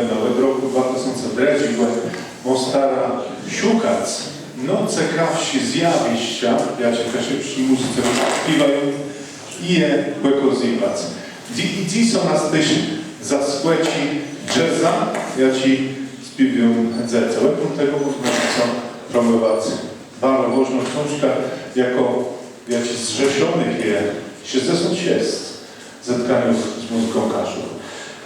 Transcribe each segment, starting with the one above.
od roku 2002 stara šukać ciekawsi zjawiska, jakie się przy muzyce śpiewają i je wykorzystywać. Dziś są nas też zaskłeci jazza, jaci śpiewają dzece. Oprócz tego można promować bardzo ważną książkę, jako jaci zrzeszonych je 66 zetkaniów z muzyką Kaszub.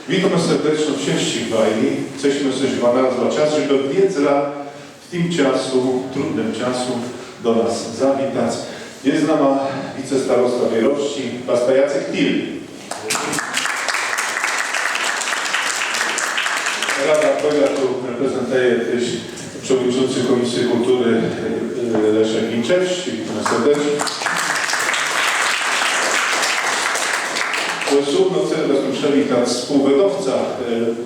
Witamy serdecznie w części Gwajni. Chcemy coś znalazła czas, żeby wiedza w tym czasu, trudnym czasu do nas zawitać. Jest z nami wicestarosta Wierości, pastor Jacek Til. Rada Powiatu reprezentuje też przewodniczący Komisji Kultury Leszek Ginczewski. Witamy serdecznie. Osobno chcę przywitać współwydawca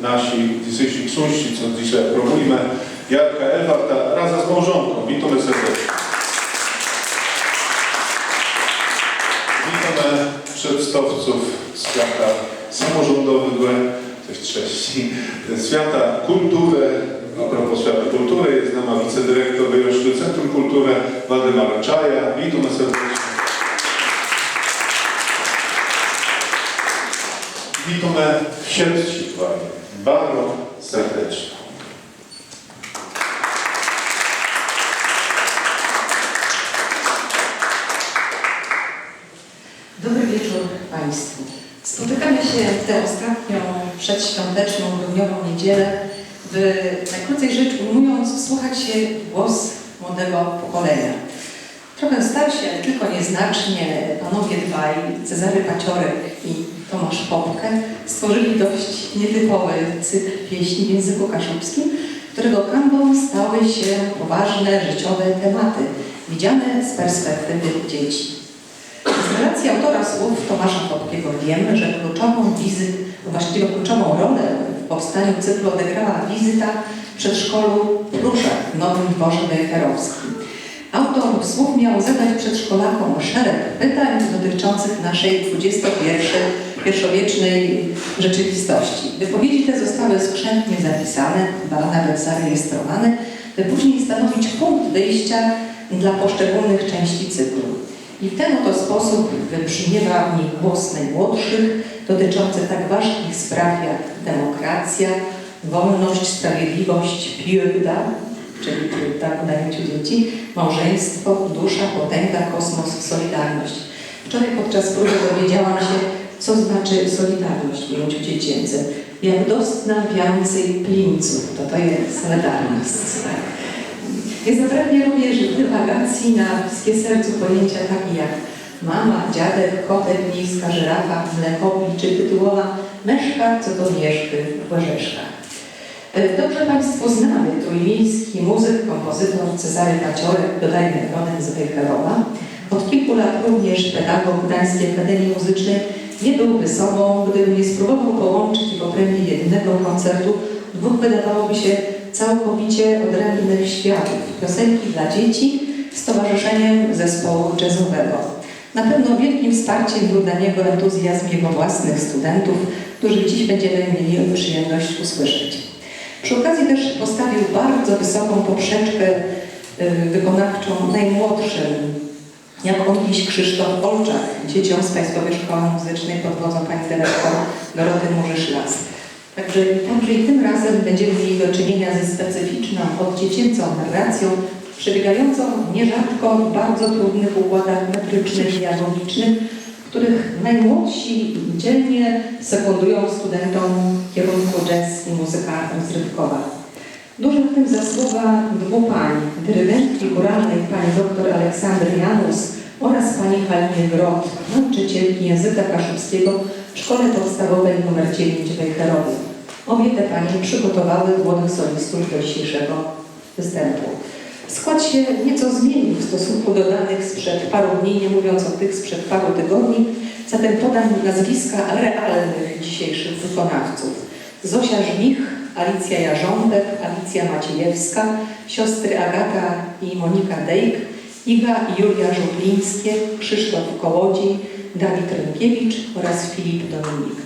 nasi dzisiejszych książki, co dzisiaj promujemy, Jarka Elwarta, razem z małżonką. Witamy serdecznie. Witamy przedstawców świata samorządowego, coś treści, świata kultury. A propos świata kultury jest z nami wicedyrektor Wojewódzkiego Centrum Kultury Waldemar Czaja. Witamy serdecznie. Witamy w sieci bardzo serdecznie. Dobry wieczór Państwu. Spotykamy się tę ostatnią przedświąteczną, grudniową niedzielę, by najkrócej rzecz ujmując, słuchać się głos młodego pokolenia. Trochę starsi, ale tylko nieznacznie, panowie dwaj, Cezary Paciorek i Tomasz Popkę, stworzyli dość nietypowy cykl pieśni w języku kaszubskim, którego kanwą stały się poważne, życiowe tematy, widziane z perspektywy dzieci. Z relacji autora słów Tomasza Popkiego wiemy, że kluczową rolę w powstaniu cyklu odegrała wizyta w przedszkolu Pruszek w Nowym Dworze Wejherowskim. Autor słów miał zadać przedszkolakom szereg pytań dotyczących naszej XXI-wiecznej rzeczywistości. Wypowiedzi te zostały skrzętnie zapisane, ba nawet zarejestrowane, by później stanowić punkt wyjścia dla poszczególnych części cyklu. I w ten oto sposób wybrzmiewa w nich głos najmłodszych, dotyczący tak ważkich spraw jak demokracja, wolność, sprawiedliwość, piłda, czyli w najęciu dzieci, małżeństwo, dusza, potęga, kosmos, solidarność. Wczoraj podczas próby dowiedziałam się, co znaczy solidarność w ujęciu dziecięcym. Jak dostna więcej plińców, to jest solidarność. Nie zabraknie również dywagacji na bliskie sercu pojęcia takie jak mama, dziadek, kotek, miejska żyrafa, mlekowni czy tytułowa meszka, co do mieszky w Łyżeszkach. Dobrze Państwo znamy trójmiejski muzyk, kompozytor Cezary Paciorek, dodajmy rodem z Wejherowa. Od kilku lat również pedagog Gdańskiej Akademii Muzycznej nie byłby sobą, gdyby nie spróbował połączyć w obrębie jednego koncertu dwóch, wydawałoby się, całkowicie odrębnych światów. Piosenki dla dzieci z towarzyszeniem zespołu jazzowego. Na pewno wielkim wsparciem był dla niego entuzjazm jego własnych studentów, których dziś będziemy mieli przyjemność usłyszeć. Przy okazji też postawił bardzo wysoką poprzeczkę wykonawczą najmłodszym, jak on dziś Krzysztof Olczak, dzieciom z Państwowej Szkoły Muzycznej pod wodzą pani dyrektor Doroty Murzysz-Las. Także i tym razem będziemy mieli do czynienia ze specyficzną, oddziecięcą narracją, przebiegającą nierzadko w bardzo trudnych układach metrycznych i agonicznych, w których najmłodsi dzielnie sekundują studentom kierunku jazz i muzyka rozrywkowa. Duża w tym zasługa dwóch pań, dyrygentki góralnej pani dr Aleksandry Janus oraz pani Haliny Grot, nauczycielki języka kaszubskiego w Szkole Podstawowej nr 9 w Wejherowie. Obie te panie przygotowały młodych solistów do dzisiejszego występu. Skład się nieco zmienił w stosunku do danych sprzed paru dni, nie mówiąc o tych sprzed paru tygodni, zatem podam nazwiska realnych dzisiejszych wykonawców. Zosia Żmich, Alicja Jarząbek, Alicja Maciejewska, siostry Agata i Monika Dejk, Iga i Julia Żuplińskie, Krzysztof Kołodziej, Dawid Rynkiewicz oraz Filip Dominik.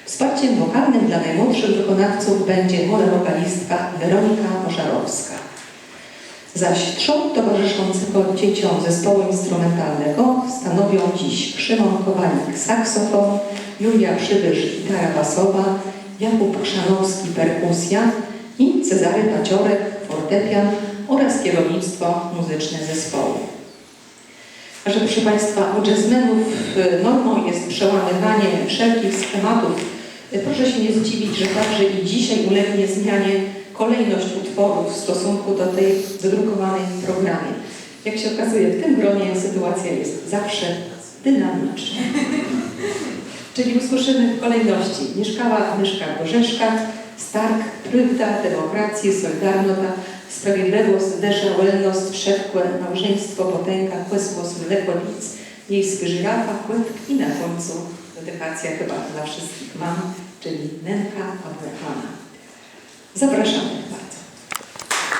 Wsparciem wokalnym dla najmłodszych wykonawców będzie młoda wokalistka Weronika Pożarowska. Zaś trzon towarzyszącego dzieciom zespołu instrumentalnego stanowią dziś Szymon Kowalik saksofon, Julia Przybysz gitara basowa, Jakub Chrzanowski perkusja i Cezary Paciorek fortepian oraz kierownictwo muzyczne zespołu. A że proszę Państwa, u jazzmenów normą jest przełamywanie wszelkich schematów. Proszę się nie zdziwić, że także i dzisiaj ulegnie zmianie kolejność utworów w stosunku do tej wydrukowanej w programie. Jak się okazuje, w tym gronie sytuacja jest zawsze dynamiczna. Czyli usłyszymy w kolejności Mieszkała myszka Gorzeszka, Stark, Prywda, Demokrację, Solidarnota, Sprawiedliwość, Desza, Wellnost, Wszechkłe, Małżeństwo, Potęga, Kłesłos, Mleko, Nic, Miejski Żyrafa, Kłęb i na końcu dedykacja chyba dla wszystkich mam, czyli Nęka Abrahama. Zapraszamy.